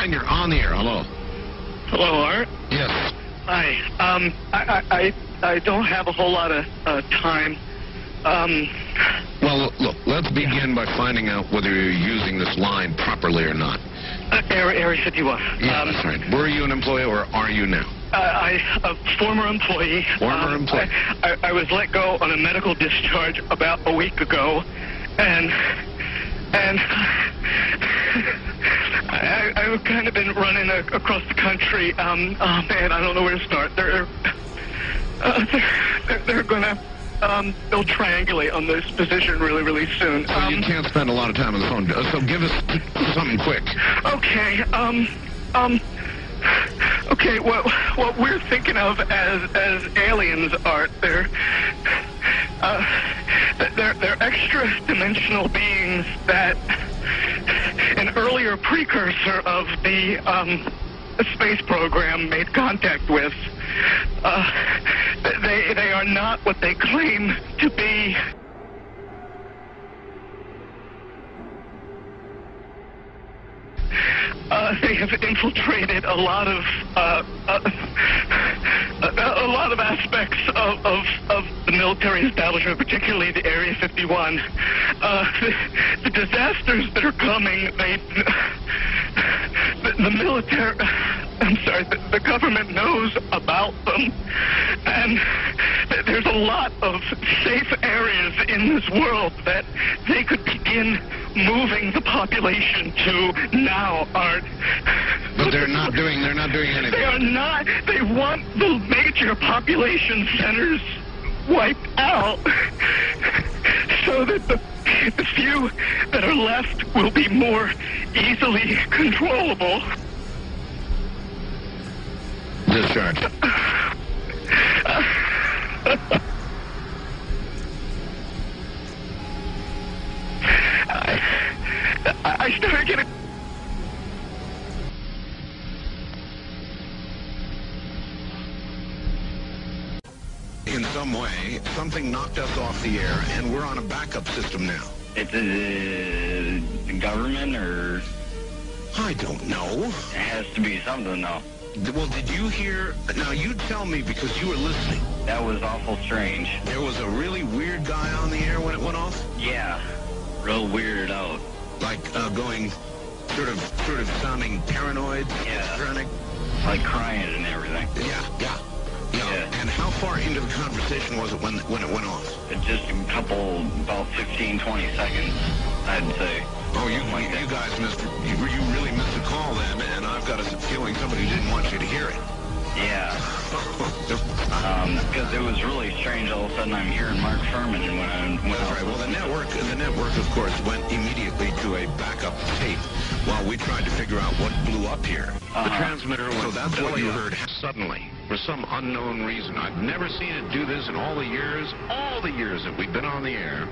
line. You're on the air. Hello. Hello, Art. Yes. Hi. I don't have a whole lot of time. Well, look, let's begin by finding out whether you're using this line properly or not. Area 51. Yeah, that's right. Were you an employee or are you now? A former employee. Former employee. I was let go on a medical discharge about a week ago, and I've kind of been running across the country. Oh man, I don't know where to start. They're gonna they'll triangulate on this position really soon. So you can't spend a lot of time on the phone. So give us something quick. Okay. Okay. What we're thinking of as aliens, Art, they're extra-dimensional beings that an earlier precursor of the space program made contact with. They are not what they claim to be. They have infiltrated a lot of aspects of the military establishment, particularly the Area 51. The disasters that are coming, the military, I'm sorry, the government knows about them, and there's a lot of safe areas in this world that they could begin moving the population to now, Art. But they're not doing anything. They are not. They want the major population centers wiped out so that the few that are left will be more easily controllable. Discharge. I started getting... In some way, something knocked us off the air, and we're on a backup system now. It's the government, or... I don't know. It has to be something, though. Well, did you hear... Now, you tell me because you were listening. That was awful strange. There was a really weird guy on the air when it went off? Yeah. Real weirded out. Like, going sort of sounding paranoid, Yeah. schizophrenic? Like crying and everything. Yeah. Yeah. And how far into the conversation was it when it went off? Just a couple, about 15, 20 seconds, I'd say. Oh, you guys missed... You really missed the call then, and I've got a feeling somebody didn't want you to hear it. Yeah. Because it was really strange. All of a sudden, I'm hearing Mark Furman, and when I went That's right. Well, the network, of course, went immediately to a backup tape while we tried to figure out what blew up here. The transmitter was... So that's what you heard suddenly, for some unknown reason. I've never seen it do this in all the years that we've been on the air.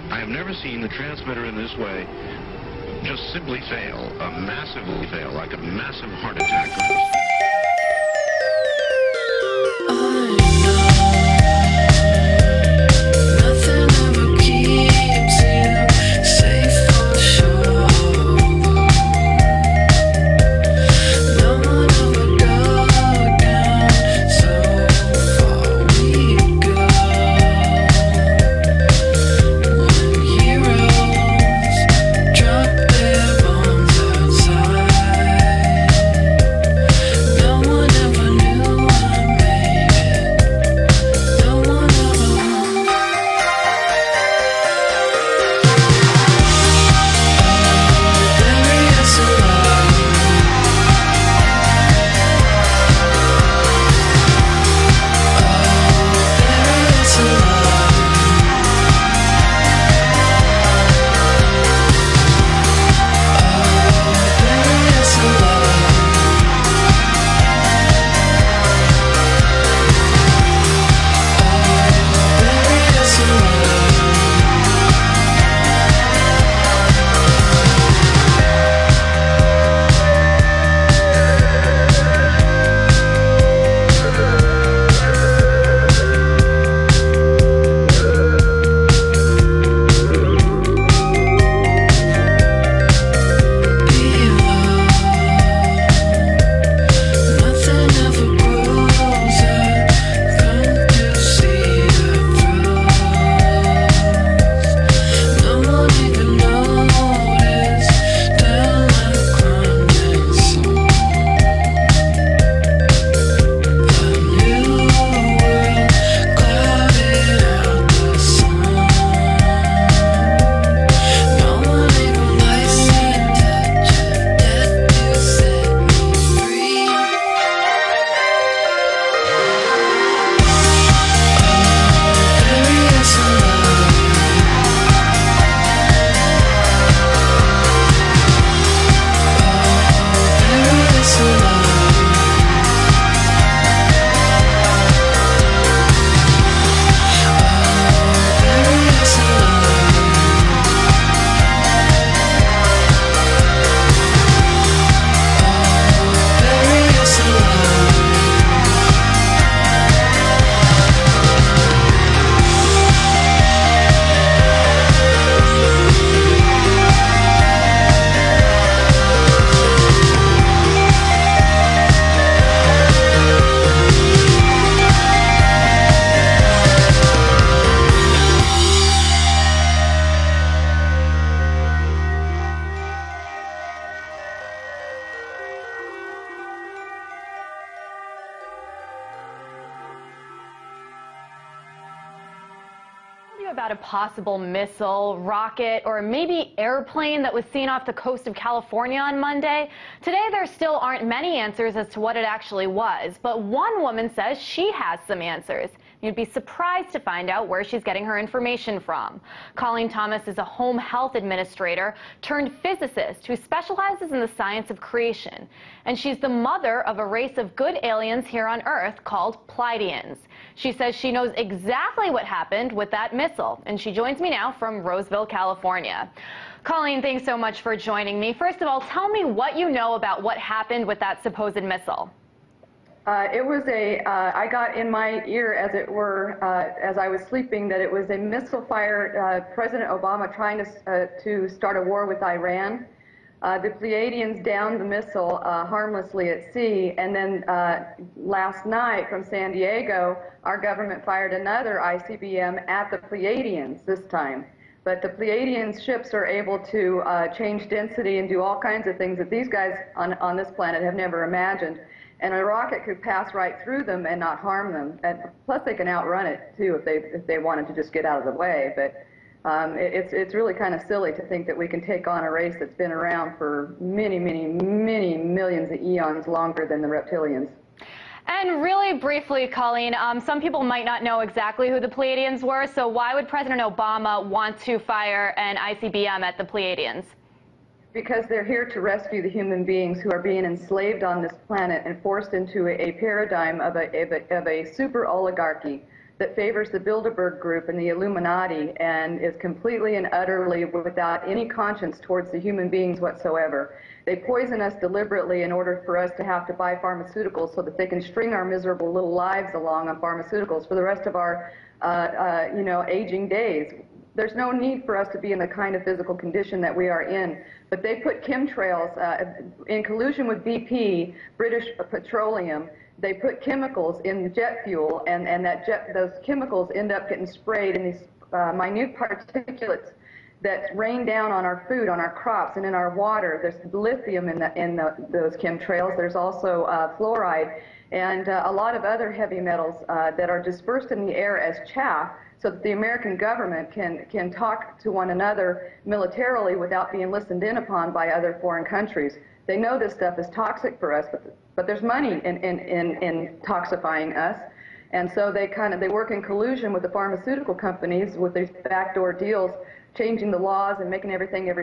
I have never seen the transmitter in this way just simply fail, massively fail, like a massive heart attack. about a possible missile, rocket, or maybe airplane that was seen off the coast of California on Monday. Today, there still aren't many answers as to what it actually was, but one woman says she has some answers. You'd be surprised to find out where she's getting her information from. Colleen Thomas is a home health administrator turned physicist who specializes in the science of creation. And she's the mother of a race of good aliens here on Earth called Pleiadians. She says she knows exactly what happened with that missile, and she joins me now from Roseville, California. Colleen, thanks so much for joining me. First of all, tell me what you know about what happened with that supposed missile. It was I got in my ear, as it were, as I was sleeping, that it was a missile fired, President Obama trying to start a war with Iran. The Pleiadians downed the missile harmlessly at sea, and then last night from San Diego, our government fired another ICBM at the Pleiadians this time. But the Pleiadians ships are able to change density and do all kinds of things that these guys on this planet have never imagined. And a rocket could pass right through them and not harm them. And plus, they can outrun it too if they wanted to just get out of the way. But it's really kind of silly to think that we can take on a race that's been around for many, many, many millions of eons longer than the reptilians. And really briefly, Colleen, some people might not know exactly who the Pleiadians were. So why would President Obama want to fire an ICBM at the Pleiadians? Because they're here to rescue the human beings who are being enslaved on this planet and forced into a paradigm of a super oligarchy that favors the Bilderberg Group and the Illuminati and is completely and utterly without any conscience towards the human beings whatsoever. They poison us deliberately in order for us to have to buy pharmaceuticals so that they can string our miserable little lives along on pharmaceuticals for the rest of our aging days. There's no need for us to be in the kind of physical condition that we are in. But they put chemtrails, in collusion with BP, British Petroleum, they put chemicals in the jet fuel, and those chemicals end up getting sprayed in these minute particulates that rain down on our food, on our crops, and in our water. There's lithium in those chemtrails. There's also fluoride and a lot of other heavy metals that are dispersed in the air as chaff, so that the American government can talk to one another militarily without being listened in upon by other foreign countries. They know this stuff is toxic for us, but there's money in toxifying us, and so they work in collusion with the pharmaceutical companies with these backdoor deals, changing the laws and making everything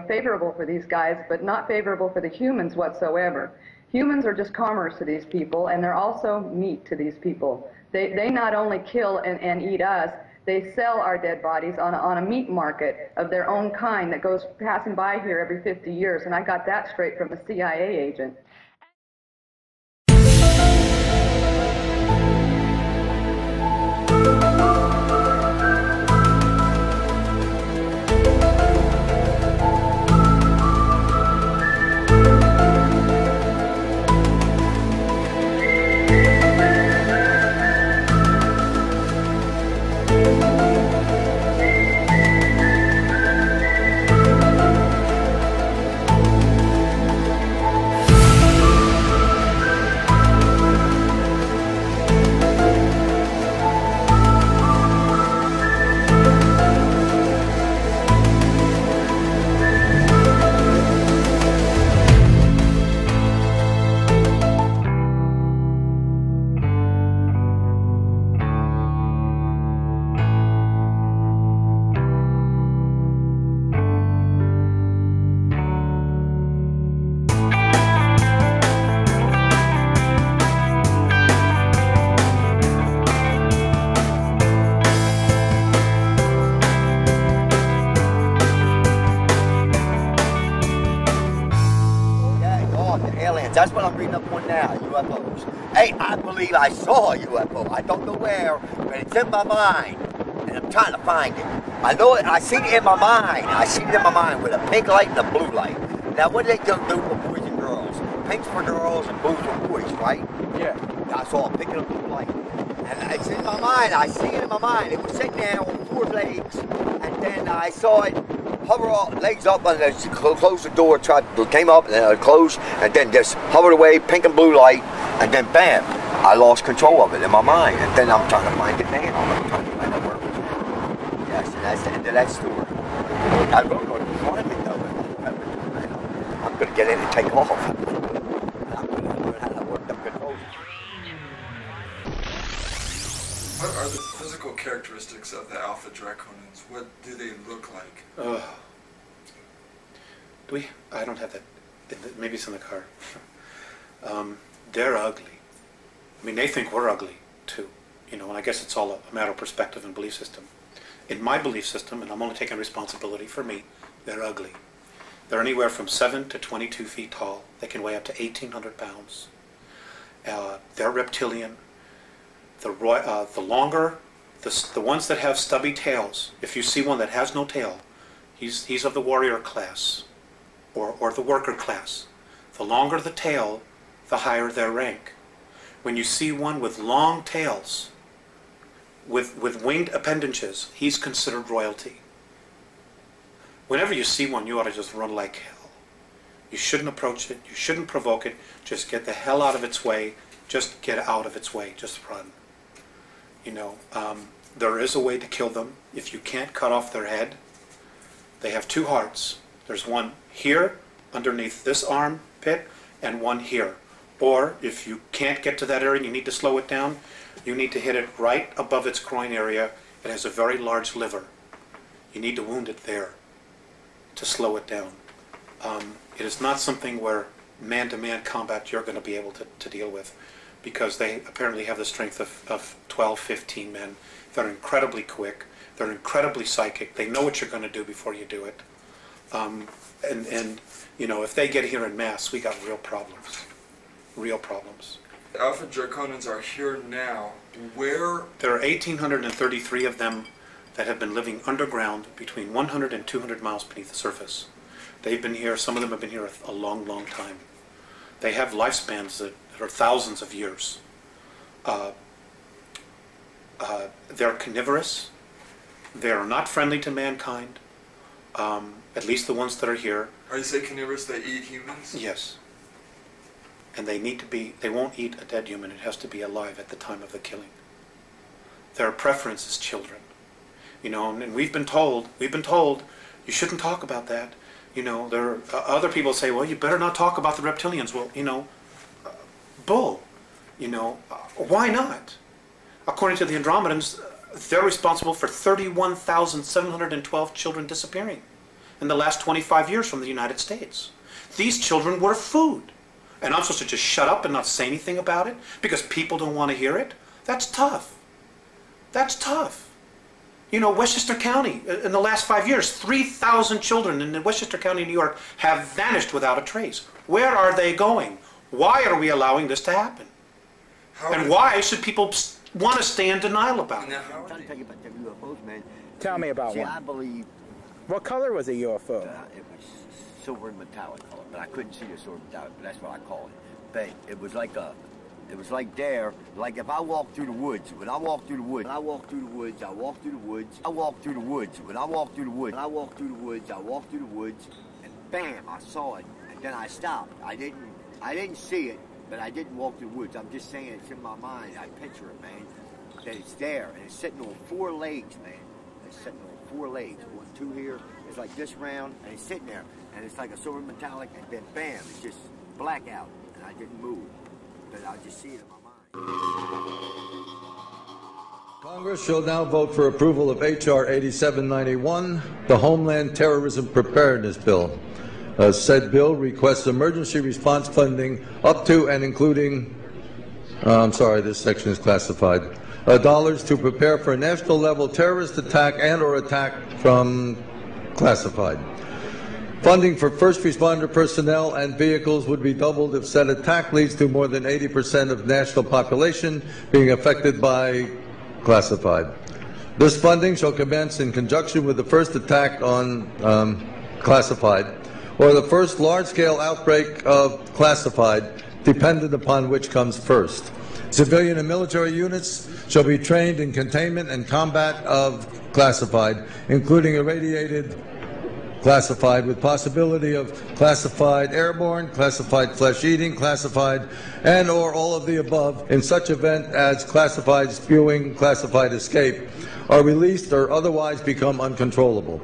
favorable for these guys, but not favorable for the humans whatsoever. Humans are just commerce to these people, and they're also meat to these people. They not only kill and eat us, they sell our dead bodies on a meat market of their own kind that goes passing by here every 50 years. And I got that straight from a CIA agent. That's what I'm reading up on now, UFOs. Hey, I believe I saw a UFO. I don't know where, but it's in my mind, and I'm trying to find it. I know it, I seen it in my mind. I seen it in my mind with a pink light and a blue light. Now, what are they going to do for boys and girls? Pink's for girls and blue's for boys, right? Yeah. I saw a pink and a blue light. And it's in my mind. I see it in my mind. It was sitting there on 4 legs, and then I saw it hover all, legs up, and close the door, came up and closed, and then just hovered away, pink and blue light, and then bam, I lost control of it in my mind, and then I'm trying to find it now. I'm trying to find out where it was. Yes. to that story. I wrote on the front of it, though. I'm going to get in and take off. I'm going to learn how to work the controls. What are the physical characteristics of the Alpha Draconans? What do they look like? I don't have that. Maybe it's in the car. They're ugly. I mean, they think we're ugly, too. You know, and I guess it's all a matter of perspective and belief system. In my belief system, and I'm only taking responsibility for me, they're ugly. They're anywhere from 7 to 22 feet tall. They can weigh up to 1,800 pounds. They're reptilian. The longer, the ones that have stubby tails, if you see one that has no tail, he's of the warrior class, or the worker class. The longer the tail, the higher their rank. When you see one with long tails, with winged appendages, he's considered royalty. Whenever you see one, you ought to just run like hell. You shouldn't approach it. You shouldn't provoke it. Just get the hell out of its way. Just get out of its way. Just run. You know, there is a way to kill them. If you can't cut off their head, they have two hearts. There's one here, underneath this armpit, and one here. Or if you can't get to that area and you need to slow it down, you need to hit it right above its groin area. It has a very large liver. You need to wound it there to slow it down. It is not something where man-to-man combat you're going to be able to deal with, because they apparently have the strength of 12, 15 men. They're incredibly quick. They're incredibly psychic. They know what you're going to do before you do it. And you know, if they get here en masse, we got real problems. Real problems. The Alpha Draconans are here now. Where? There are 1,833 of them that have been living underground between 100 and 200 miles beneath the surface. They've been here, some of them have been here a long, long time. They have lifespans that are thousands of years. They're carnivorous. They are not friendly to mankind, at least the ones that are here. Are you saying carnivorous, they eat humans? Yes. And they need to be, they won't eat a dead human. It has to be alive at the time of the killing. Their preference is children. You know, and we've been told, you shouldn't talk about that. You know, there are other people say, well, you better not talk about the reptilians. Well, you know, bull. You know, why not? According to the Andromedans, they're responsible for 31,712 children disappearing in the last 25 years from the United States. These children were food. And I'm supposed to just shut up and not say anything about it because people don't want to hear it? That's tough. That's tough. You know, Westchester County, in the last 5 years, 3,000 children in Westchester County, New York, have vanished without a trace. Where are they going? Why are we allowing this to happen? And why should people want to stay in denial about it? I'm trying to tell you about the UFOs, man. Tell me about See, one. I believe... What color was a UFO? It was silver and metallic color, but I couldn't see the silver metallic, but that's what I call it. But it was like there, like if I walk through the woods, when I walk through the woods, when I walk through the woods, I walk through the woods, I walk through the woods, when I walk through the woods, when I walk through the woods, I walk through the woods, and bam, I saw it, and then I stopped. I didn't see it, but I didn't walk through the woods. I'm just saying it's in my mind. I picture it, man, that it's there, and it's sitting on 4 legs, man. It's sitting on 4 legs. 1, 2 here. It's like this round, and it's sitting there, and it's like a silver metallic, and then bam, it's just blackout, and I didn't move, but I just see it in my mind. Congress shall now vote for approval of H.R. 8791, the Homeland Terrorism Preparedness Bill. Said bill requests emergency response funding up to and including, I'm sorry, this section is classified, dollars to prepare for a national level terrorist attack and or attack from classified. Funding for first responder personnel and vehicles would be doubled if said attack leads to more than 80% of national population being affected by classified. This funding shall commence in conjunction with the first attack on classified, or the first large-scale outbreak of classified, dependent upon which comes first. Civilian and military units shall be trained in containment and combat of classified, including irradiated classified, with possibility of classified airborne, classified flesh-eating, classified, and or all of the above, in such event as classified spewing, classified escape, are released or otherwise become uncontrollable.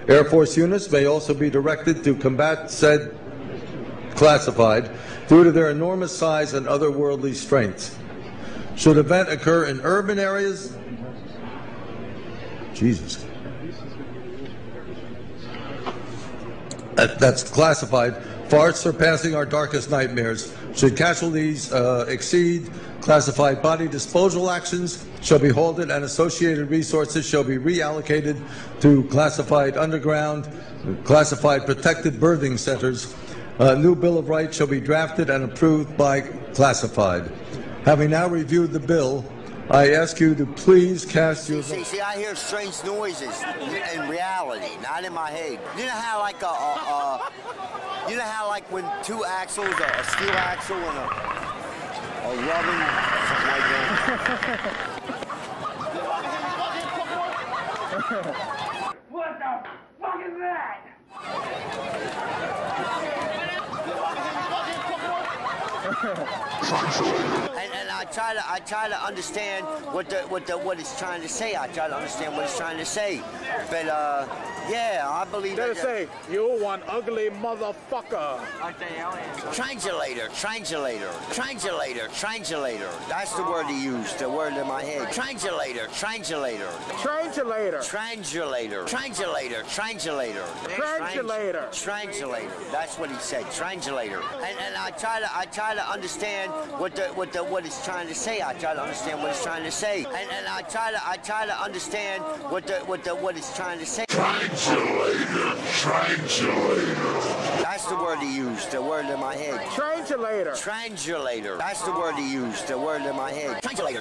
Air Force units may also be directed to combat said classified due to their enormous size and otherworldly strengths. Should event occur in urban areas, Jesus, that's classified, far surpassing our darkest nightmares. Should casualties exceed classified body disposal actions, shall be halted and associated resources shall be reallocated to classified underground, classified protected birthing centers. A new Bill of Rights shall be drafted and approved by classified. Having now reviewed the bill, I ask you to please cast your vote. See, I hear strange noises in reality, not in my head. You know how like you know how like when two axles, a steel axle and a rubbing, something like that. What the fuck is that? And I try to understand what it's trying to say. I try to understand what it's trying to say. But yeah, I believe Better say, you one ugly motherfucker. Translator. That's the word he used, the word in my head. Translator. That's what he said, translator. And I try to understand what it's trying to say. I try to understand what it's trying to say. And I try to understand what it's trying to say. Translator. That's the word he used, the word in my head. Translator. That's the word he used, the word in my head. Translator.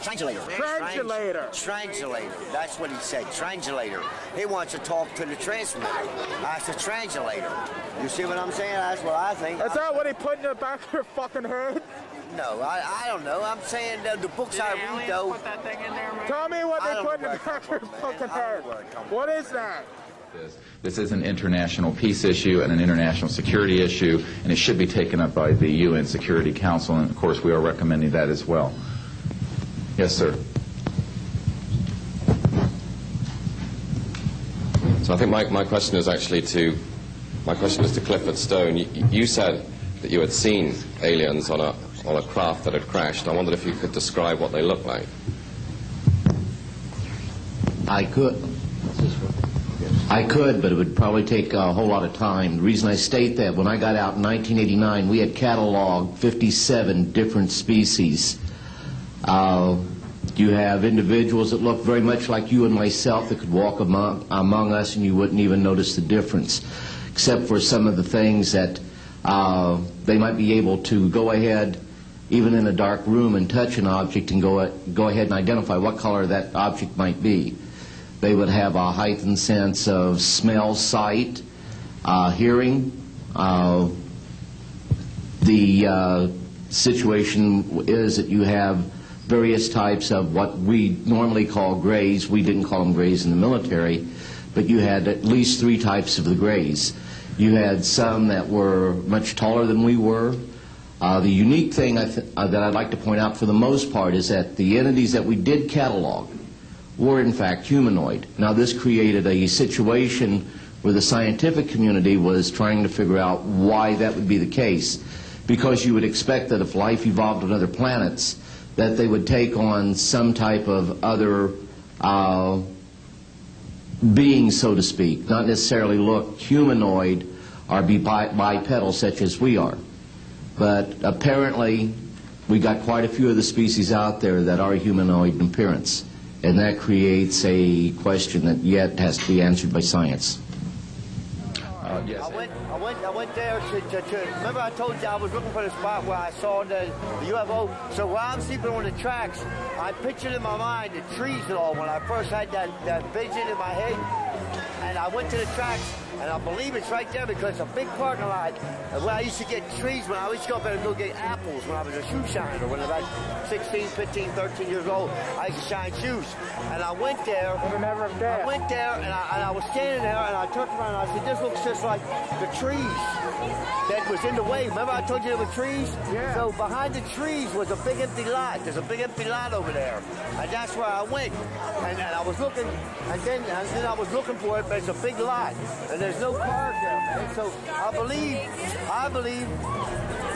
That's what he said, translator. He wants to talk to the transmitter. That's the translator. You see what I'm saying? That's what I think. Is that what he put in the back of your fucking head? No, I don't know. I'm saying the books I read, though. Put that thing in there, man? Tell me what they put in the back of your fucking head. What is that? This is an international peace issue and an international security issue, and it should be taken up by the UN Security Council, and of course we are recommending that as well. Yes, sir. So I think my question is actually to Clifford Stone. You said that you had seen aliens on a craft that had crashed. I wondered if you could describe what they looked like. I could, but it would probably take a whole lot of time. The reason I state that, when I got out in 1989, we had cataloged 57 different species. You have individuals that look very much like you and myself that could walk among us and you wouldn't even notice the difference, except for some of the things that they might be able to go ahead, even in a dark room, and touch an object and go ahead and identify what color that object might be. They would have a heightened sense of smell, sight, hearing. The situation is that you have various types of what we normally call grays. We didn't call them grays in the military, but you had at least 3 types of the grays. You had some that were much taller than we were. The unique thing that I'd like to point out for the most part is that the entities that we did catalog were in fact humanoid. Now this created a situation where the scientific community was trying to figure out why that would be the case, because you would expect that if life evolved on other planets that they would take on some type of other being, so to speak, not necessarily look humanoid or be bipedal such as we are. But apparently we got quite a few of the species out there that are humanoid in appearance. And that creates a question that yet has to be answered by science. Yes. I went there to remember I told you I was looking for the spot where I saw the UFO. So while I'm sleeping on the tracks, I pictured in my mind the trees and all when I first had that vision in my head. And I went to the tracks And I believe it's right there because it's a big parking lot where I used to get trees when I used to go up there and go get apples when I was a shoe shiner. When I was like 16, 15, 13 years old, I used to shine shoes. And I went there. I went there and I was standing there and I turned around and I said, this looks just like the trees that was in the way. Remember I told you there were trees? Yeah. So behind the trees was a big empty lot. There's a big empty lot over there. And that's where I went. And I was looking, and then I was looking for it, but it's a big lot. And there's no cars there. And so I believe,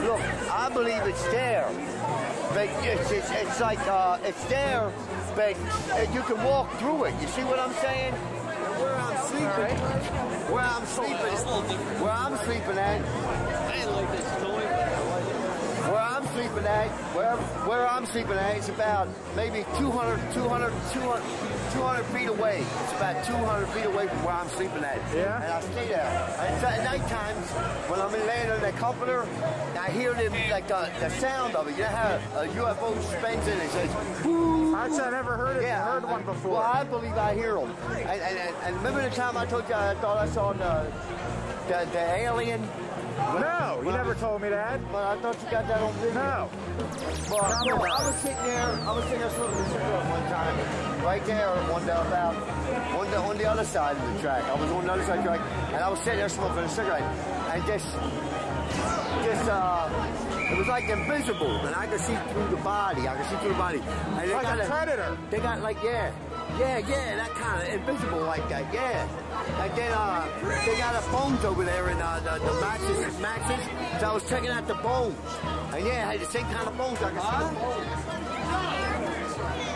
look, I believe it's there. But it's like, it's there, but you can walk through it. You see what I'm saying? Where I'm sleeping, where I'm sleeping at, where I'm sleeping at, it's about maybe 200 feet away. It's about 200 feet away from where I'm sleeping at. Yeah. And I stay there. And at night times, when I'm laying in the comforter, I hear them, like the sound of it. You know how a UFO spins in and says, boo. Actually, I never heard it. Yeah, heard one before. Well, I believe I hear them. And remember the time I told you I thought I saw the alien? No, you never told me that. But I thought you got that on video. No. Well, I was sitting there smoking a cigarette one time, right there on the other side of the track. I was on the other side of the track, and I was sitting there smoking a cigarette, and it was like invisible, and I could see through the body. And like a predator. They got like, yeah, that kind of invisible like that, yeah. And then they got the bones over there in the matches. So I was checking out the bones. And yeah, I had the same kind of bones.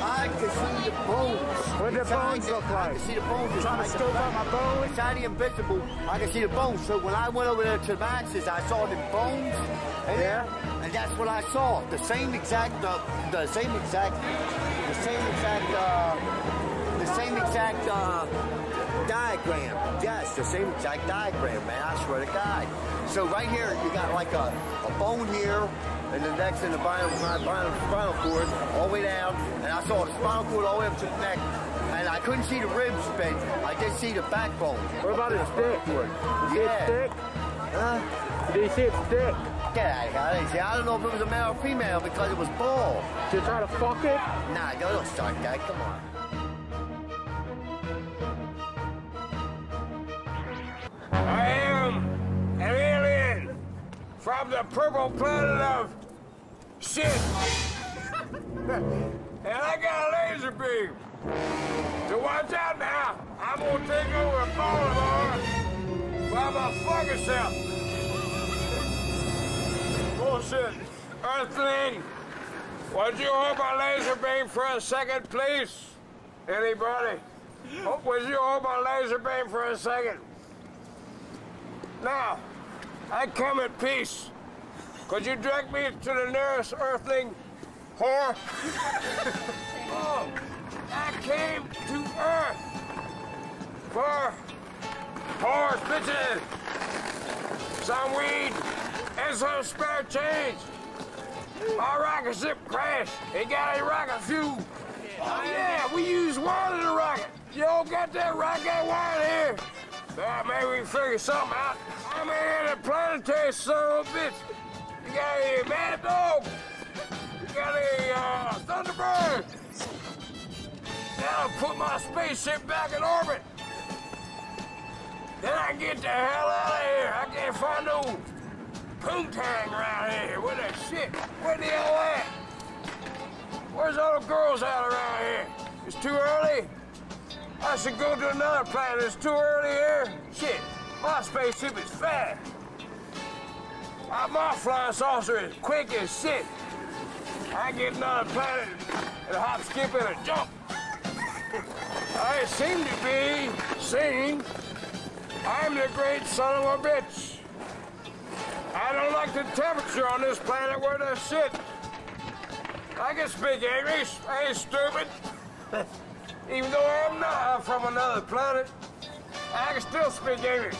I could see the bones. What did the bones look like? I could see the bones. You're trying to scope out my bones? Inside the invisible, I could see the bones. So when I went over there to the matches, I saw the bones. And that's what I saw. The same exact diagram. Yes, the same exact diagram, man. I swear to God. So right here, you got like a bone here, and the next in the spinal cord, all the way down, and I saw the spinal cord all the way up to the neck, and I couldn't see the ribs, but I did see the backbone. What about its dick? Yeah. Dick? Did you see its dick? Get out of here. I don't know if it was a male or female because it was bald. Did you try to fuck it? Nah, don't start that. Come on. I am an alien from the purple planet of shit. And I got a laser beam. So watch out now. I'm gonna take over Baltimore by my fucking self. Bullshit. Earthling, would you hold my laser beam for a second, please? Anybody? Would you hold my laser beam for a second? Now, I come in peace. Could you direct me to the nearest earthling whore? Oh, I came to Earth for horse bitches, some weed, and some spare change. My rocket ship crashed. It got a rocket fuel. Oh yeah, we use water in the rocket. You don't got that rocket water here. Maybe we can figure something out. I'm an interplanetary son of a bitch. You got a mad dog. You got a Thunderbird. That'll put my spaceship back in orbit. Then I can get the hell out of here. I can't find no poontang around here. Where that shit? Where the hell at? Where's all the girls at around here? It's too early. I should go to another planet. It's too early here. Shit, my spaceship is fast. My flying saucer is quick as shit. I get another planet and a hop, skip, and a jump. I seem to be singing, I'm the great son of a bitch. I don't like the temperature on this planet where there's shit. I can speak English. I ain't stupid. Even though I'm not from another planet, I can still speak English.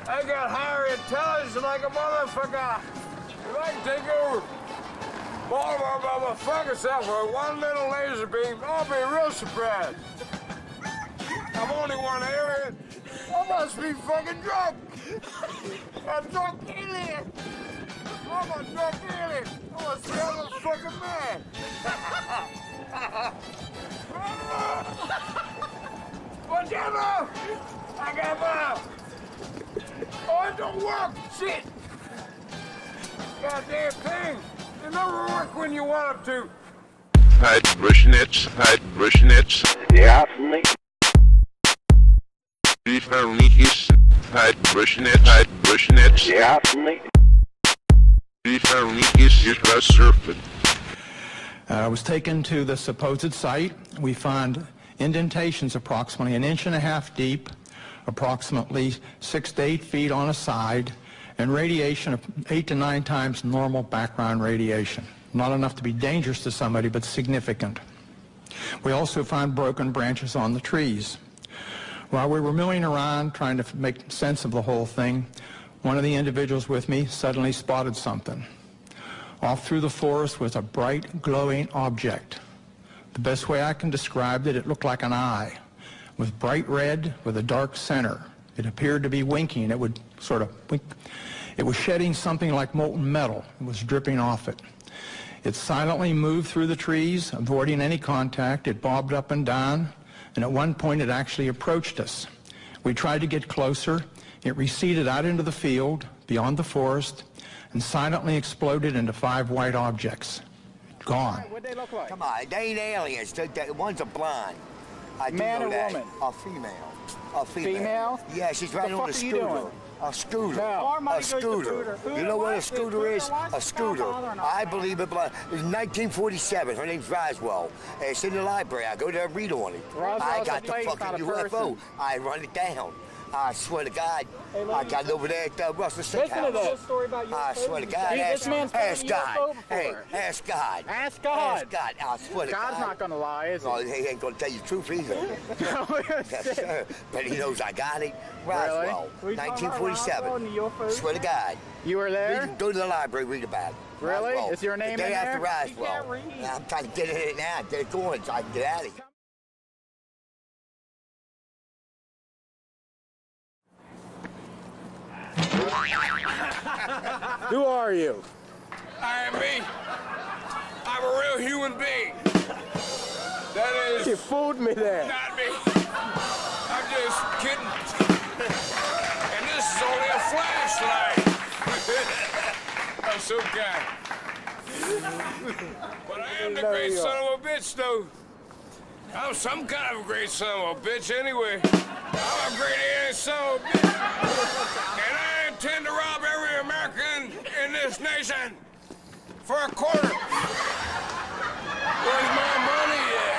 I got higher intelligence like a motherfucker. If I can take over Baltimore by my fucking self with one little laser beam, I'll be real surprised. I'm only one alien. I must be fucking drunk. I'm drunk alien. I'm a drunk alien. I'm a scary fucking man. Whatever. I got up. Oh, it don't work. Shit. Goddamn thing. It never work when you want them to. Hi, Rushnitz. Yeah, me. Hi, Rushnitz. Yeah, me. I was taken to the supposed site. We found indentations approximately 1.5 inches deep, approximately 6 to 8 feet on a side, and radiation of 8 to 9 times normal background radiation. Not enough to be dangerous to somebody, but significant. We also found broken branches on the trees. While we were milling around trying to make sense of the whole thing, one of the individuals with me suddenly spotted something. Off through the forest was a bright, glowing object. The best way I can describe it, it looked like an eye, with bright red with a dark center. It appeared to be winking. It would sort of wink. It was shedding something like molten metal. It was dripping off it. It silently moved through the trees, avoiding any contact. It bobbed up and down, and at one point it actually approached us. We tried to get closer. It receded out into the field, beyond the forest, and silently exploded into 5 white objects. Gone. What'd they look like? Come on, they ain't aliens. One's a blonde. I do Man know or that. woman? A female. A female. Female? Yeah, she's riding on a scooter. A scooter. A scooter. You know what a scooter is? A scooter. I believe it. It's 1947. Her name's Roswell. It's in the library. I go there and read on it. I got the fucking UFO. I run it down. I swear to God, I got it over there at Russell Steakhouse. Listen to this story about UFOs. I swear to God, This man's ask God. UFO Hey, before. ask God. Ask God. Ask God. I swear to God. God's not going to lie, is he? No, he ain't going to tell you the truth either. Yes, sir. But he knows I got it. Roswell, Really? 1947. Swear to God. You were there? Go to the library, read about it. Really? Roswell. Is your name the day in after there? Roswell. I'm trying to get in it now. Get it going so I can get out of here. Who are you? I am me. I'm a real human being. That is... You fooled me there. Not me. I'm just kidding. And this is only a flashlight. I'm so kind. But I am the great son of a bitch, though. I'm some kind of a great son of a bitch anyway. I'm a great alien son of a bitch. And I intend to rob every American in this nation for a quarter. Where's my money at?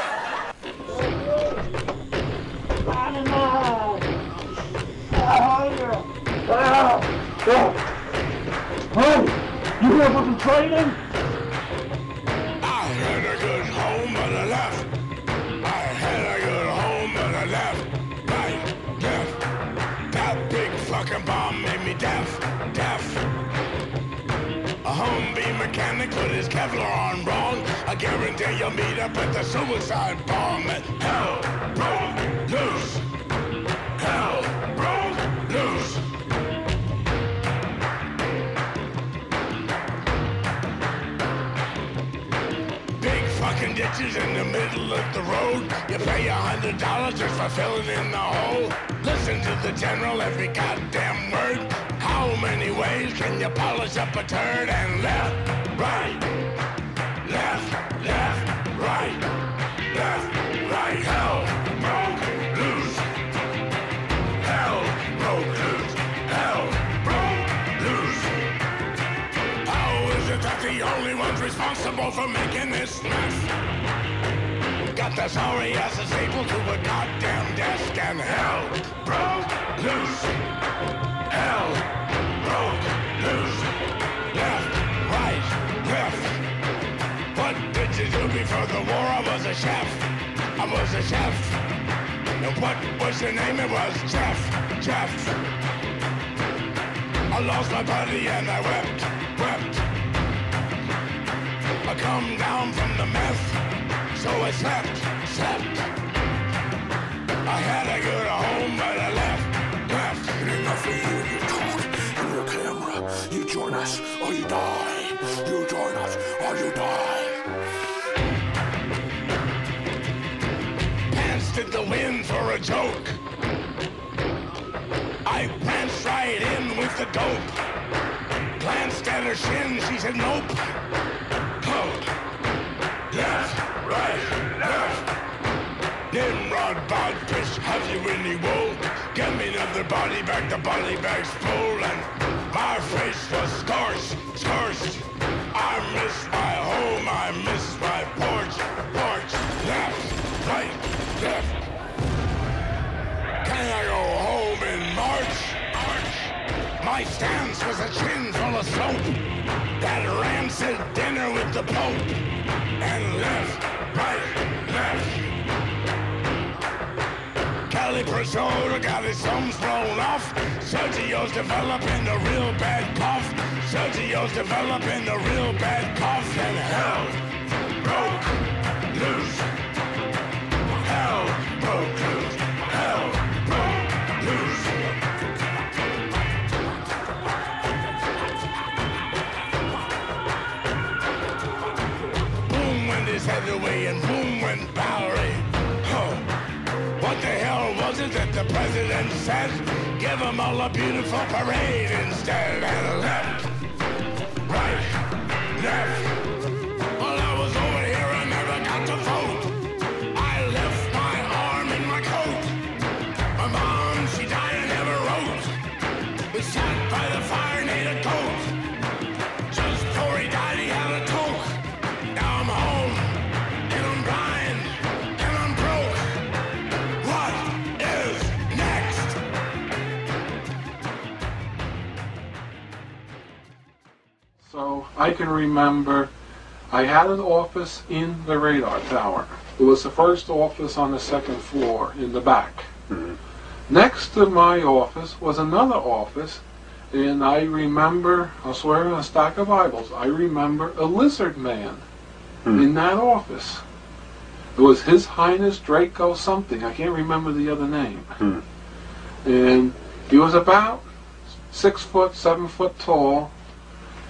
You here for some training? I had a good home, but I left. I had a good home, but I left. Right, left. That big fucking bomb made me deaf. A Humvee mechanic put his Kevlar on wrong. I guarantee you'll meet up at the suicide bomb. Hell broke loose. Hell broke loose. Big fucking ditches in the middle of the road. You pay $100 just for filling in the hole. Listen to the general every goddamn word. How many ways can you polish up a turd? And left, right, left, left, right, left, right. Hell broke loose. Hell broke loose. Hell broke loose. How is it that the only ones responsible for making this mess got the sorry asses stapled to a goddamn desk? And hell broke loose. Hell broke loose. Left, right, left. What did you do before the war? I was a chef. I was a chef. And what was your name? It was Jeff. I lost my buddy and I wept. I come down from the meth, so I slept. I had a good home, but I left. see you and you talk in your camera. You join us or you die. You join us or you die. Pants did the wind for a joke. I pranced right in with the dope. Glanced at her shin, she said nope. Oh. Left, right, left. Nimrod, bodfish, have you any wool? Get me another body bag, the body bag's full. And my face was scorched. I miss my home, I miss my porch. Left, right, left. Can I go home in March? My stance was a chin full of soap. That rancid dinner with the Pope. And left, right, left. Caliprasol got his thumbs blown off. Sergio's developing a real bad cough. Sergio's developing a real bad cough. And hell broke loose. Hell broke loose. Hell broke loose. Boom went his heavyweight and boom went Bowery. What the hell was it that the president said? Give them all a beautiful parade instead. And left, right, left. Well, I was over here and never got to vote. I left my arm in my coat. My mom, she died and never wrote. We sat by the fire and ate a goat. Just before he died, he had a toke. Now I'm home, and I'm blind, and I'm broke. What is next? So I can remember I had an office in the radar tower. It was the first office on the second floor in the back. Mm-hmm. Next to my office was another office, and I remember, I'll swear on a stack of Bibles, I remember a lizard man in that office. It was His Highness Draco something. I can't remember the other name. And he was about 6 foot, 7 foot tall,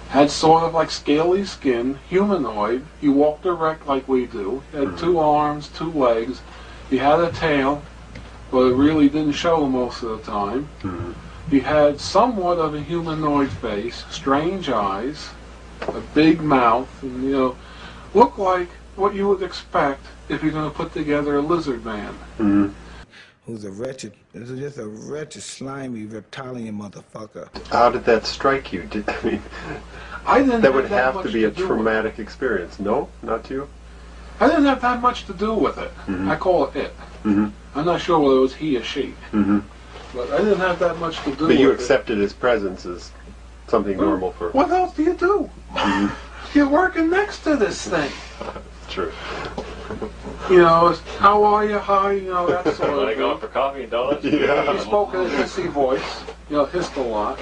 had sort of like scaly skin, humanoid. He walked erect like we do. He had 2 arms, 2 legs. He had a tail, but it really didn't show most of the time. He had somewhat of a humanoid face, strange eyes, a big mouth, and looked like what you would expect if you're going to put together a lizard man. Who's just a wretched, slimy, reptilian motherfucker. How did that strike you? I didn't that would have have much to be a to do traumatic experience. No, not you? I didn't have that much to do with it. I call it it. I'm not sure whether it was he or she. But I didn't have that much to do with it. But you accepted his presence as something normal for... What else do you do? You're working next to this thing. True. It's, how are you? Hi, that sort of When I thing. go out for coffee and donuts? He spoke in a hissy voice, hissed a lot.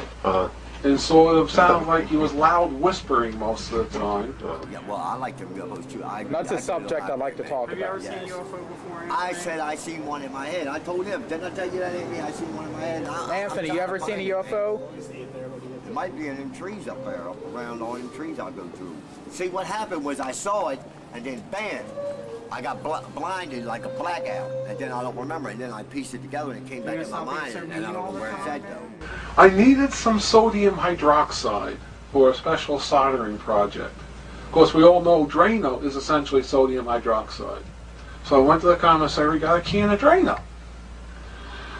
And sort of sounded like he was loud whispering most of the time. Yeah, well, I like the UFOs too. That's a subject I'd like to talk about. Have you ever seen a UFO before? I said I seen one in my head. I told him, didn't I tell you that, Amy? I seen one in my head. Anthony, you ever seen a UFO? It might be in them trees up there, up around all them trees I go through. See, what happened was I saw it, and then bam, I got blinded like a blackout, and then I don't remember, and then I pieced it together, and it came back in my mind, and I don't know where it's at, though. I needed some sodium hydroxide for a special soldering project. Of course, we all know Drano is essentially sodium hydroxide. So I went to the commissary, got a can of Drano.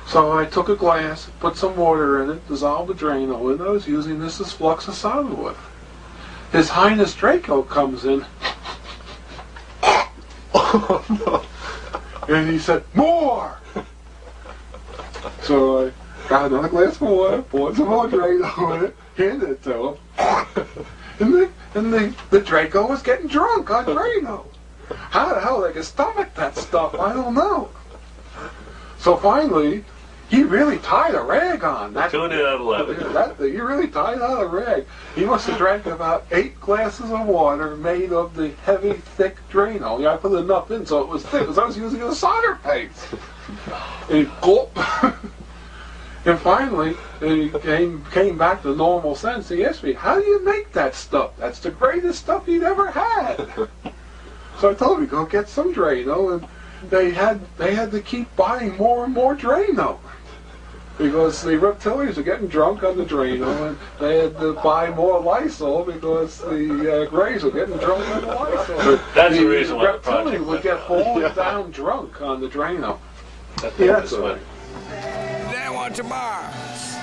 So I took a glass, put some water in it, dissolved the Drano, and I was using this as flux of solid wood. His Highness Draco comes in. Oh, no. And he said, more! So I got another glass of water, poured some more Draco in it, handed it to him. And the Draco was getting drunk on Drano. How the hell they could stomach that stuff, I don't know. So finally, he really tied a rag on. Tune in at 11. He really tied on a rag. He must have drank about 8 glasses of water made of the heavy, thick Drano. I put enough in so it was thick, because I was using a solder paste. And gulp. And finally, he came back to normal sense. He asked me, how do you make that stuff? That's the greatest stuff he'd ever had. So I told him, go get some Drano, and they had to keep buying more and more Drano. Because the reptilians are getting drunk on the Drano, and they had to buy more Lysol because the Greys were getting drunk on the Lysol. That's the reason why the reptilian would get falling down drunk on the Drano. That's right. Then went to Mars,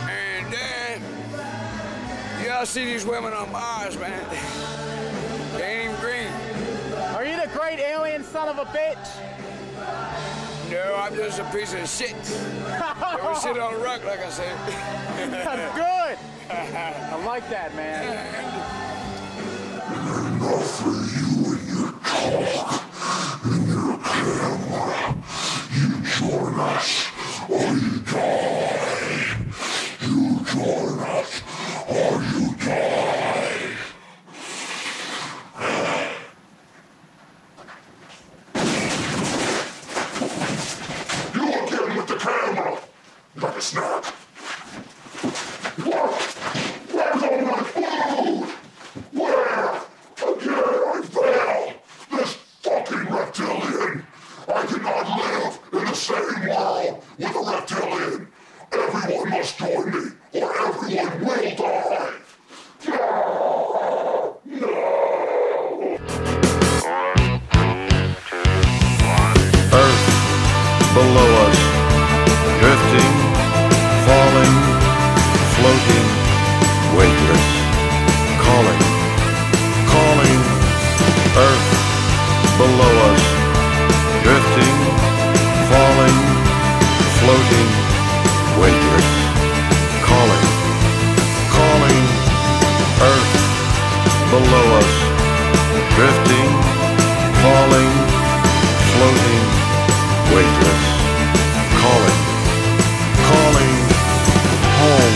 and then y'all see these women on Mars, man. They ain't even green. Are you the great alien son of a bitch? No, I'm just a piece of shit. Never sit on a rug, like I said. That's good. I like that, man. Enough for you and your talk and your camera. You join us or you die. You join us or you die. You look in with the camera like a snack. What? Where's all my food? Where? Again, I failed. This fucking reptilian. I cannot live in the same world with a reptilian. Everyone must join me, or everyone will die. No! No! Earth below us, drifting, falling, floating, weightless, calling, calling. Earth below us, drifting, falling, floating, weightless, calling, calling. Earth below us, drifting, falling, floating, weightless, calling, calling, home.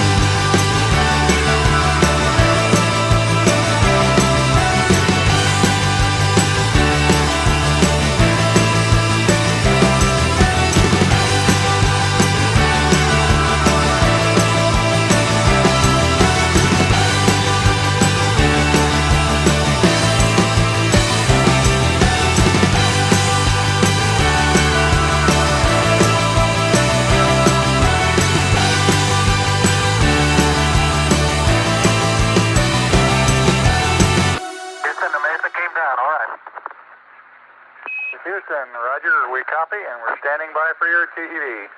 Houston, roger, we copy, and we're standing by for your TED.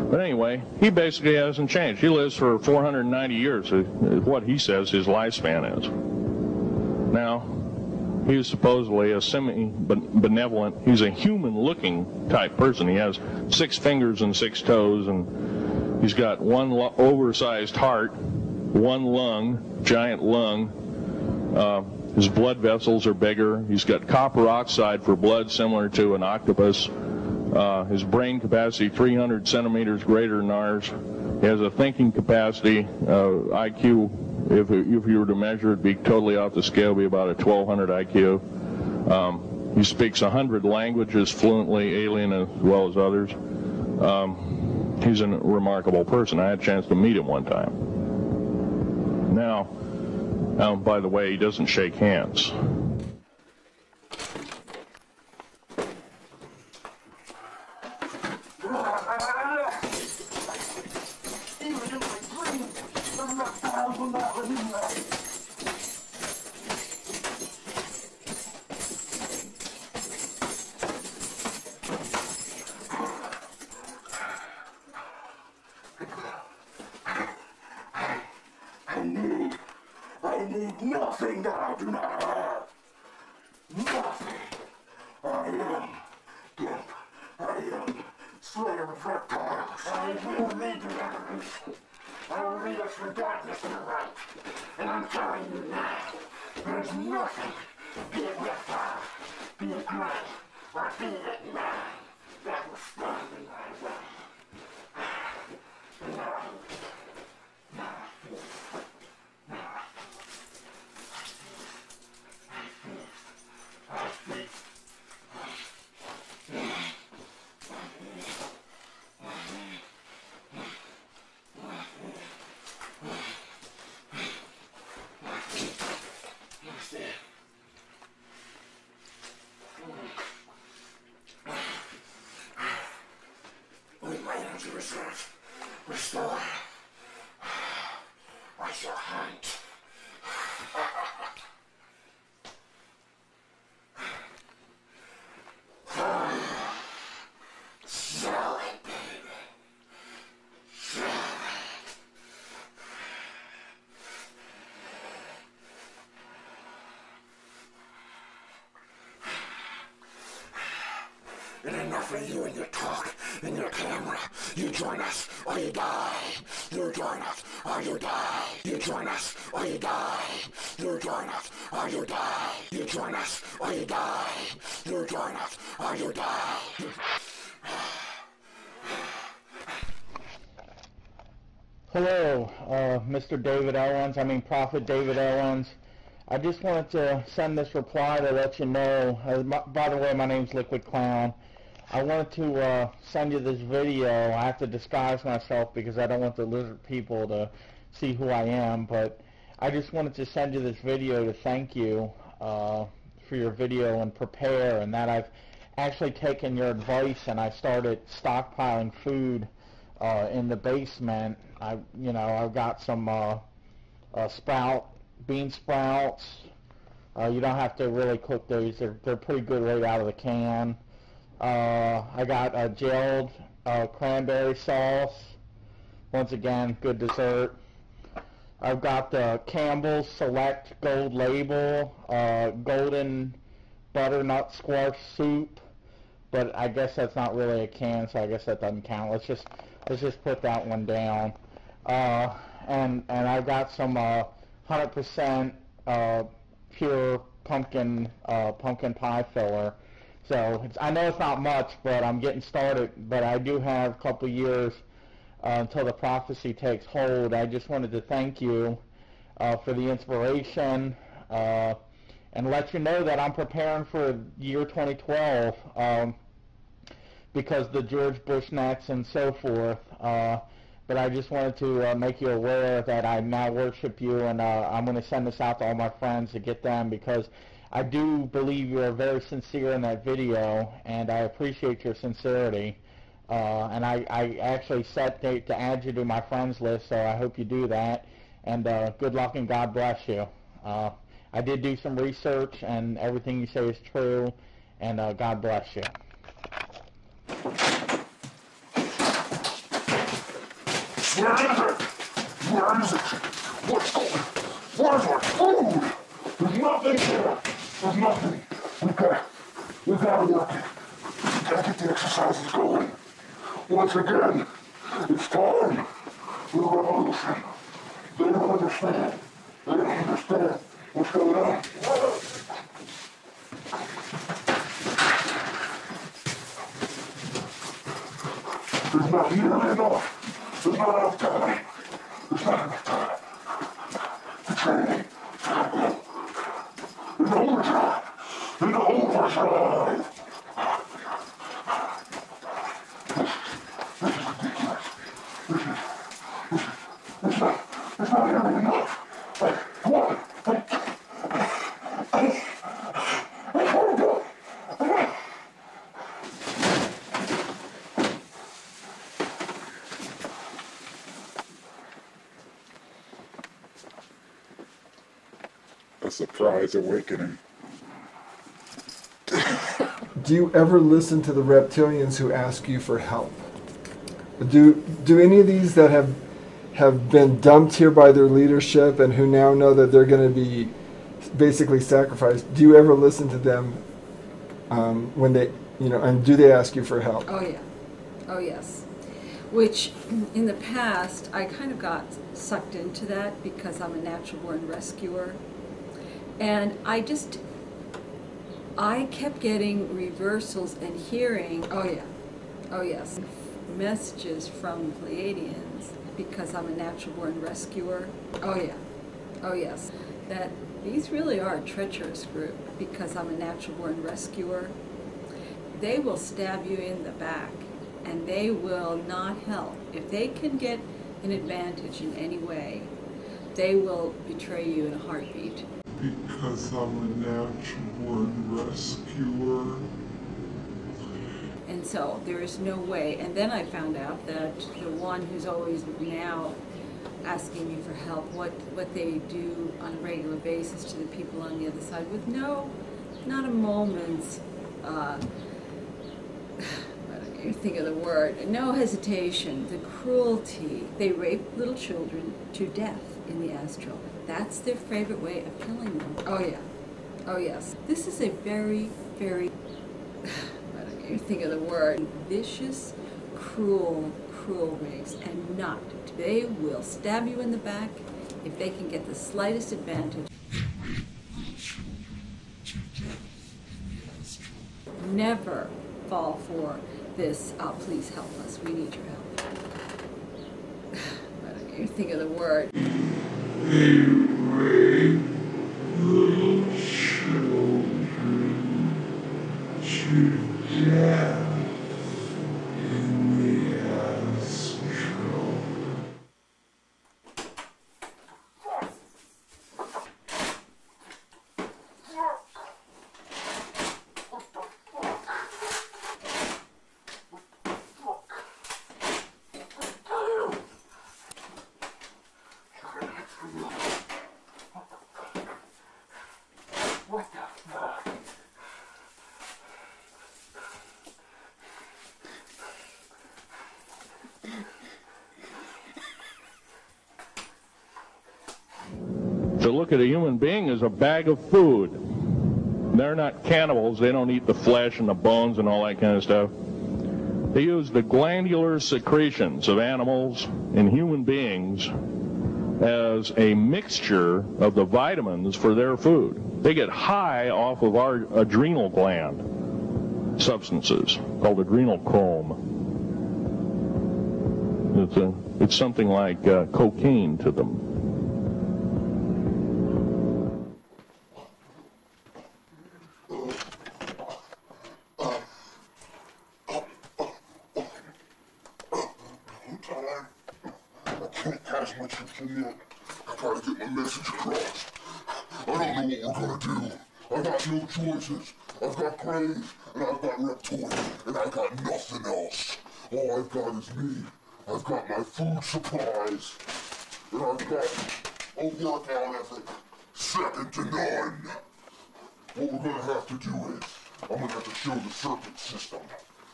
But anyway, he basically hasn't changed. He lives for 490 years, is what he says his lifespan is. Now, he's supposedly a semi-benevolent, he's a human-looking type person. He has 6 fingers and 6 toes, and he's got one oversized heart, one lung, giant lung. His blood vessels are bigger. He's got copper oxide for blood, similar to an octopus. His brain capacity 300 centimeters greater than ours. He has a thinking capacity, IQ, if you were to measure it, be totally off the scale, be about a 1200 IQ. He speaks 100 languages fluently, alien as well as others. He's a remarkable person. I had a chance to meet him one time. Now, by the way, he doesn't shake hands. need nothing that I do not have. Nothing. I am Gimp. I am Slayer of Reptiles. I will lead the revolution. I will lead us from darkness to the light. And I'm telling you now, there's nothing, be it reptile, be it gray, or be it man, that will stand in my way. With my energy reserve restored, I shall hunt. Sell it, baby. Sell it. And enough of you and your talk and your camera. You join us or you die. You join us or you die. You join us or you die. You join us or you die. You join us or you die. You join us or you die. Hello, Mr. David Owens, Prophet David Owens. I just wanted to send this reply to let you know, by the way, my name's Liquid Clown. I wanted to send you this video. I have to disguise myself because I don't want the lizard people to see who I am, but I just wanted to send you this video to thank you for your video and prepare, and that I've actually taken your advice and I started stockpiling food in the basement. I've got some bean sprouts. You don't have to really cook these. They're pretty good right out of the can. I got a gelled cranberry sauce. Once again, good dessert. I've got the Campbell's Select Gold Label golden butternut squash soup, but I guess that's not really a can, so I guess that doesn't count. Let's just put that one down. And I've got some 100% pure pumpkin pie filler. So I know it's not much, but I'm getting started. But I do have a couple years until the prophecy takes hold. I just wanted to thank you for the inspiration and let you know that I'm preparing for year 2012 because the George Bush nets and so forth. But I just wanted to make you aware that I now worship you, and I'm going to send this out to all my friends to get them, because I do believe you are very sincere in that video, and I appreciate your sincerity. And I actually set date to add you to my friends list, so I hope you do that. And good luck and God bless you. I did do some research, and everything you say is true, and God bless you. Where is it? Where is it? What's going? Where's our food? There's nothing here. There's nothing. We've got to work it. We've got to get the exercises going. Once again, it's time for the revolution. They don't understand. They don't understand what's going on. There's not nearly enough. There's not enough time. There's not enough time. The training. There's overdrive. There's overdrive. This is ridiculous. It's not nearly enough. Come on. A surprise awakening. Do you ever listen to the reptilians who ask you for help? Do any of these that have have been dumped here by their leadership and who now know that they're going to be basically sacrificed, do you ever listen to them when they, and do they ask you for help? Oh, yeah. Oh, yes. Which, in the past, I kind of got sucked into that because I'm a natural-born rescuer. And I kept getting reversals and hearing, oh, yeah, oh, yes, messages from Pleiadians because I'm a natural-born rescuer. Oh, yeah, oh, yes, that these really are a treacherous group because I'm a natural-born rescuer. They will stab you in the back, and they will not help. If they can get an advantage in any way, they will betray you in a heartbeat. Because I'm a natural-born rescuer. And so there is no way. And then I found out that the one who's always now asking me for help, what they do on a regular basis to the people on the other side with not a moment's, I don't even think of the word, no hesitation, the cruelty. They rape little children to death in the astral. That's their favorite way of killing them. Oh yeah, oh yes. This is a very, very, I don't even think of the word, vicious, cruel race, and they will stab you in the back if they can get the slightest advantage. Never fall for this, please help us, we need your help. I don't even think of the word. They rape little children to death in the astral. What the fuck? To look at a human being as a bag of food. They're not cannibals. They don't eat the flesh and the bones and all that kind of stuff. They use the glandular secretions of animals and human beings as a mixture of the vitamins for their food. They get high off of our adrenal gland substances called adrenal chrome. It's something like cocaine to them. Choices. I've got Graves, and I've got Reptilian, and I've got nothing else. All I've got is me. I've got my food supplies, and I've got a workout ethic second to none. What we're gonna have to do is, I'm gonna have to show the circuit system.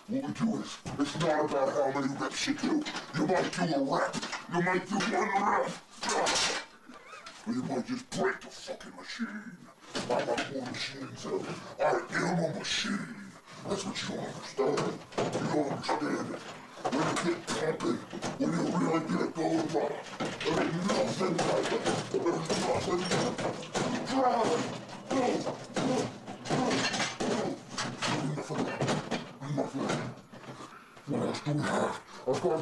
What we do is, it's not about how many reps you do. You might do a rep, you might do one rep, or you might just break the fucking machine. I'm not more machines out. I am a machine. That's what you don't understand. You don't understand it. When you get pumping, when you really get it going, there ain't nothing like it. There's nothing like it. Drive. Enough of that. Enough of that. What else do we have? I've got a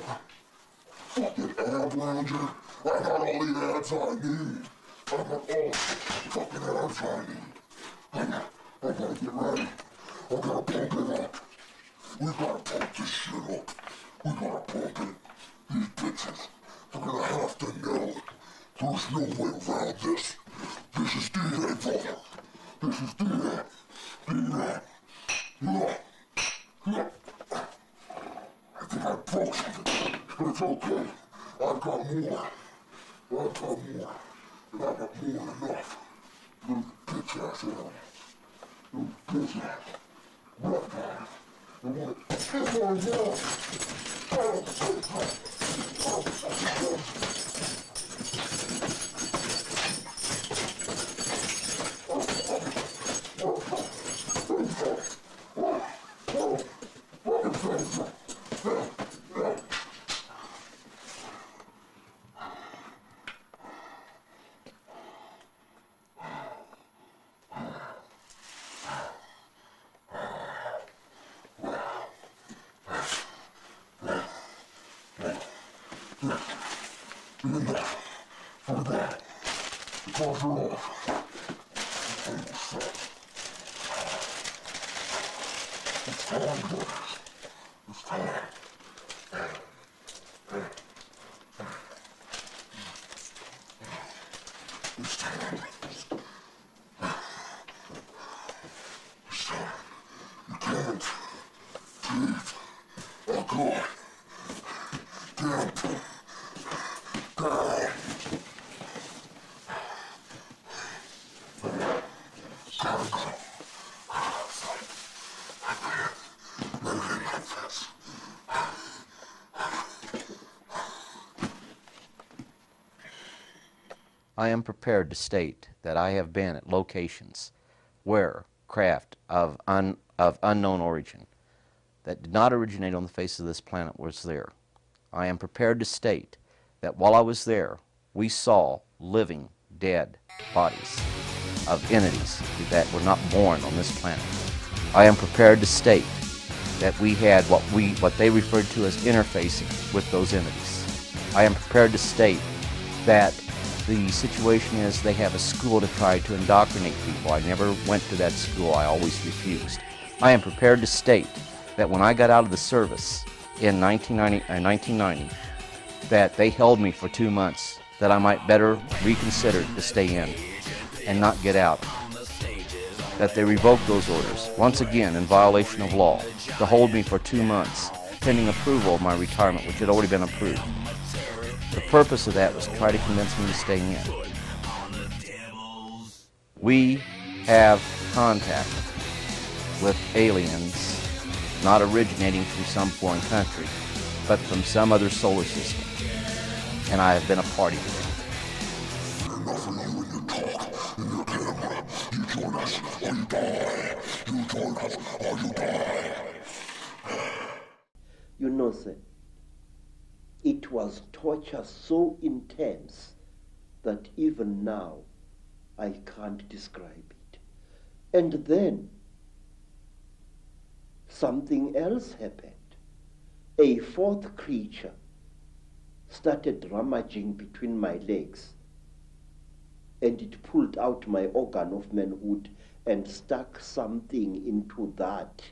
fucking ab lounger. I got all the abs I need. I got all fucking abs I need. I gotta get ready. I gotta pump it up. We gotta pump this shit up. We gotta pump it. These bitches, they're gonna have to know. There's no way around this. This is D-Day, brother. This is D-Day. D-Day. Look. I think I broke something, but it's okay. I've got more. And I've got more than enough. Little bitch ass animal. Little bitch ass. Rough guys. I want it. This one, yeah. for that. Because you're off. It's time, boys. It's time. It's time. It's time. You can't breathe. Oh, God. Can't. God. I am prepared to state that I have been at locations where craft of unknown origin that did not originate on the face of this planet was there. I am prepared to state that while I was there, we saw living, dead bodies of entities that were not born on this planet. I am prepared to state that we had what they referred to as interfacing with those entities. I am prepared to state that the situation is they have a school to try to indoctrinate people. I never went to that school. I always refused. I am prepared to state that when I got out of the service in 1990, that they held me for 2 months, that I might better reconsider to stay in and not get out. That they revoked those orders, once again in violation of law, to hold me for 2 months, pending approval of my retirement, which had already been approved. The purpose of that was to try to convince me to stay in. We have contact with aliens not originating from some foreign country, but from some other solar system. And I have been a party to it. Enough of you when you talk in your camera. You join us or you die. You join us or you die. You know, sir, it was torture so intense that even now I can't describe it. And then something else happened. A fourth creature started rummaging between my legs, and it pulled out my organ of manhood and stuck something into that.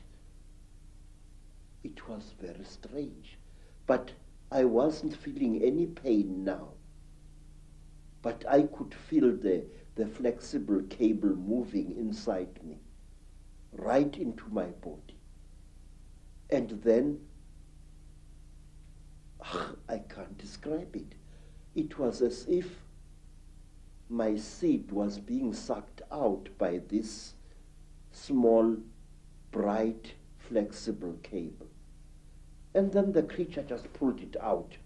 It was very strange, but I wasn't feeling any pain now. But I could feel the flexible cable moving inside me, right into my body. And then, I can't describe it. It was as if my seed was being sucked out by this small, bright, flexible cable. And then the creature just pulled it out.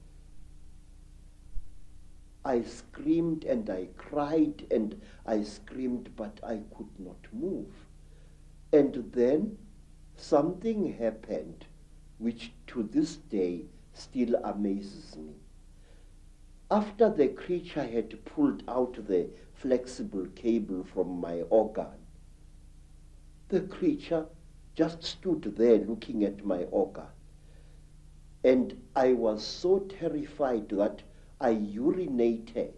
I screamed and I cried and I screamed, but I could not move. And then something happened which to this day still amazes me. After the creature had pulled out the flexible cable from my organ, the creature just stood there looking at my organ. And I was so terrified that I urinated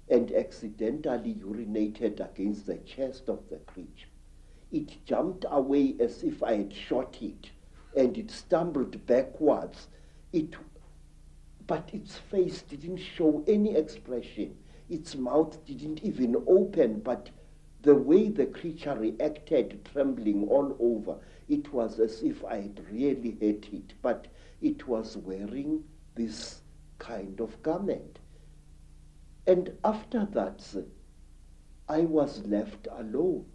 and accidentally urinated against the chest of the creature. It jumped away as if I had shot it, and it stumbled backwards. But its face didn't show any expression. Its mouth didn't even open, but the way the creature reacted, trembling all over, it was as if I had really hit it, but it was wearing this kind of garment. And after that, I was left alone,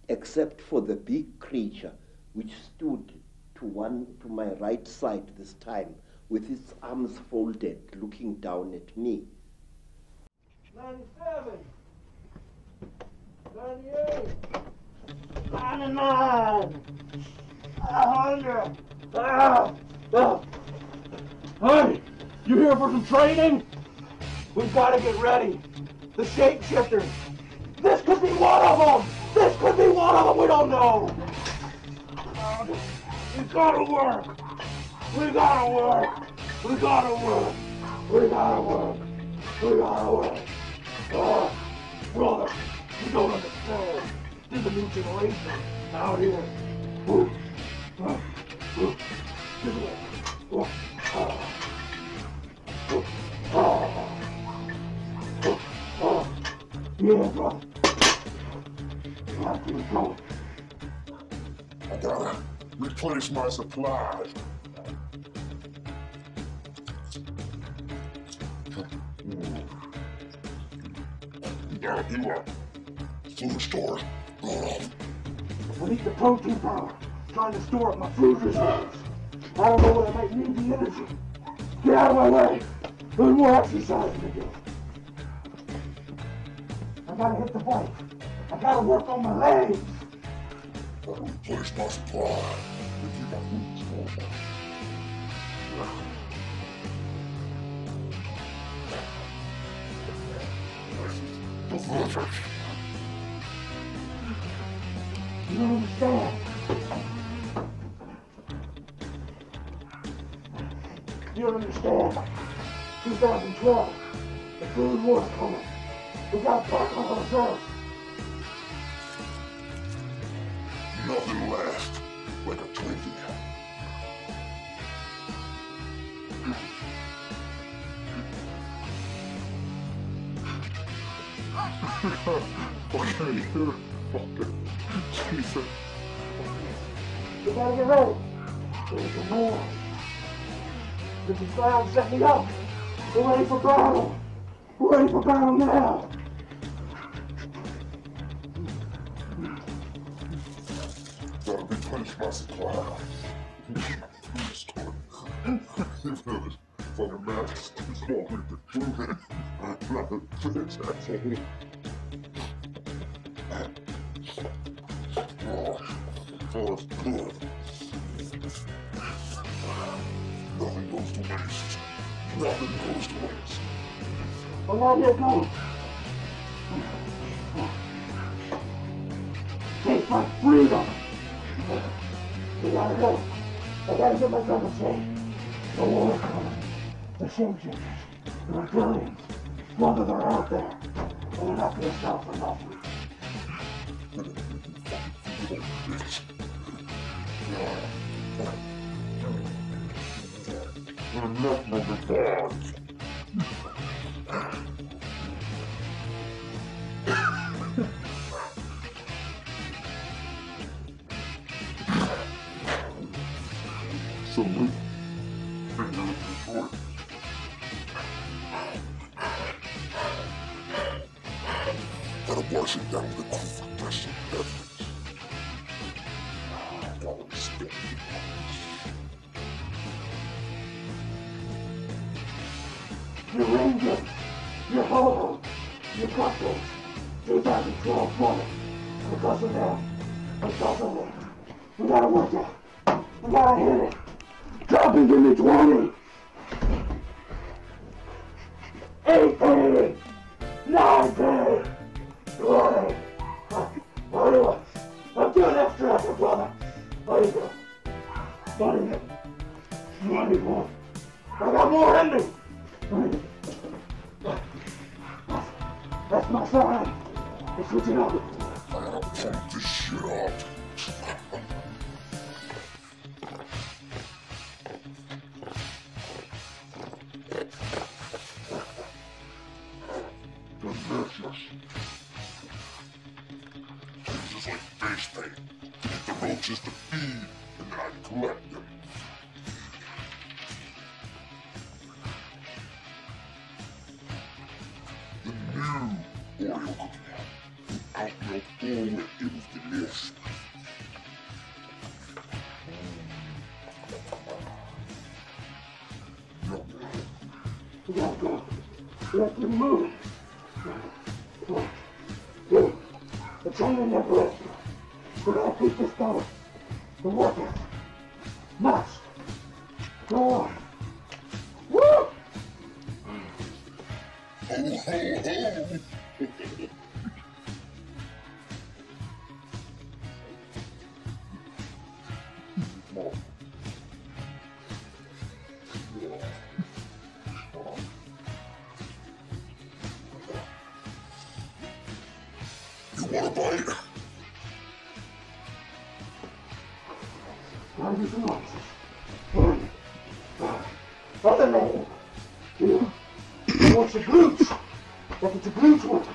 except for the big creature, which stood to my right side this time, with its arms folded, looking down at me. 97, 98, 99, 100. Hey, you here for some training? We've got to get ready. The shapeshifters. This could be one of them. This could be one of them. We don't know. We gotta work. We gotta work. We gotta work. We gotta work. We got away. Brother, you don't understand. There's a new generation out here. Yeah, brother. Keep going. I gotta replace my supplies. Gotta do a food store. I need the protein powder. Trying to store up my food reserves. I don't know what I might need the energy. Get out of my way. There's more exercise to do. I gotta hit the bike. I gotta work on my legs. Gotta replace my supply. And keep my food store. You don't understand. You don't understand. 2012, the food war's coming. We gotta pack on ourselves. Nothing lasts like a Twinkie. Okay, you're fucking Jesus. We gotta get ready. There's a war. This is ground setting up. We're ready for battle. We're ready for battle now. Gotta replenish my supply. This fucking mattress is falling to food. I'm not a finish that thing. Oh, it's good. Nothing goes to waste. Nothing goes to waste. Well, now you're going. Take my freedom. We gotta go. I gotta get my brother safe. The war's coming. The shapeshifters, the Reptilians, whether they're out there, they're not gonna stop for nothing. Enough of the dogs. So we gotta wash it down with a confrontation beverage. Gotta respect it. Your Rangers, your Ho-Ho, your Cupcakes, 2012 money. Because of them, we gotta work it. We gotta hit it. Drop and give me 20. 18, 19, 20. What do you want? I'm doing extra effort, brother. What do you do? 21. I got more in me. That's my sign. It's switching up. I gotta pump this shit up. Delicious. It's just like face paint. To get the roaches to feed, and then I collect them. The new Oreo cookie. Out your forward, it was delicious. We gotta go. We have to move. Dude, the training never ends. We gotta keep this going. The workers must go on. Woo! Ho, ho, ho! want a bite? Gotta do some noises. Other man. Two. I want your glutes. Look at your glutes working.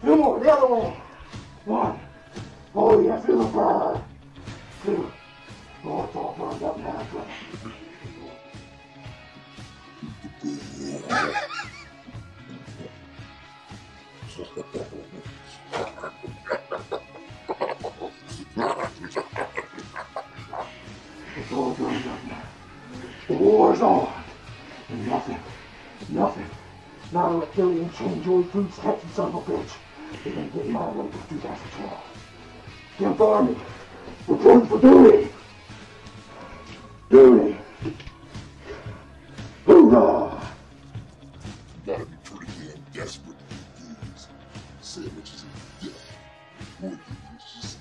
Two more, the other way. One. Oh yeah, feel the burn. Two. Oh, it's all burned up now. It's all burned up now. The war's on. And nothing, not a reptilian changeoid food sketchy son of a bitch. They're gonna get my way for 2012. Jump Army, return for duty. Duty. Hoorah! Gotta be pretty damn desperate to do these sandwiches in death. More than this.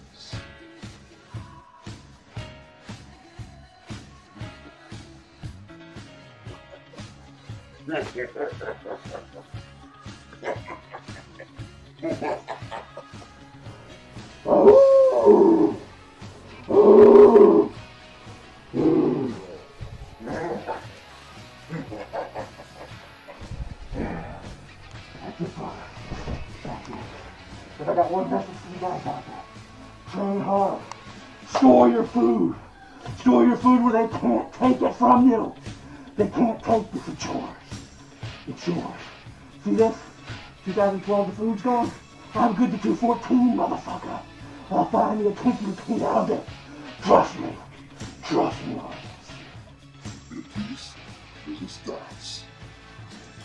Oh! Oh! But I got one message for you guys out there. Train hard. Store your food. Store your food where they can't take it from you. They can't take this. It's yours. It's yours. See this? 2012, the food's gone. I'm good to 214, motherfucker. I'll find me a kicking key around it. Trust me. Trust me on this. At least there's a stance.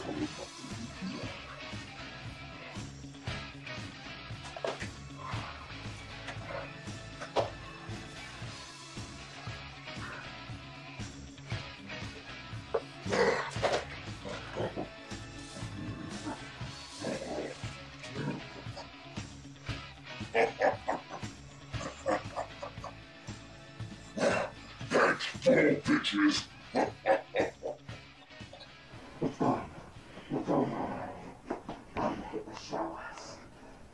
Coming up to the Thanks, bitches. It's done. It's over. Time to hit the showers.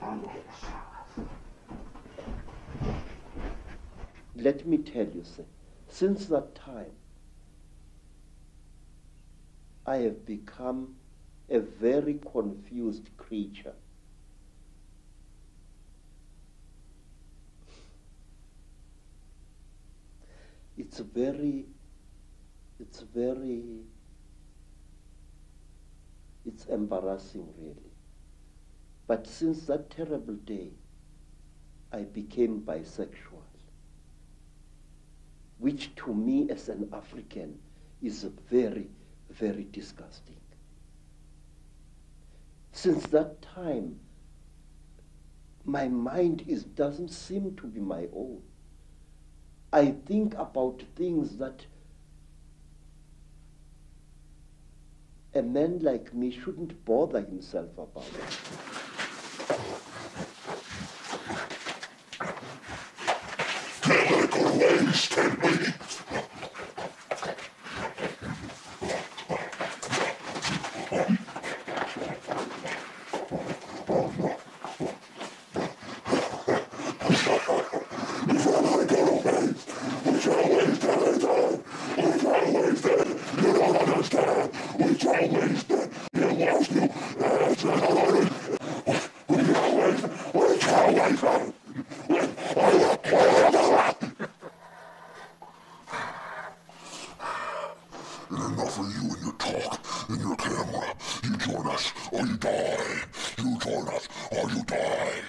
Time to hit the showers. Let me tell you, sir, since that time, I have become a very confused creature. It's embarrassing, really. But since that terrible day, I became bisexual, which to me as an African is very, very disgusting. Since that time, my mind doesn't seem to be my own. I think about things that a man like me shouldn't bother himself about. Can't let it go to waste, can we? And enough of you and your talk and your camera. You join us or you die. You join us or you die.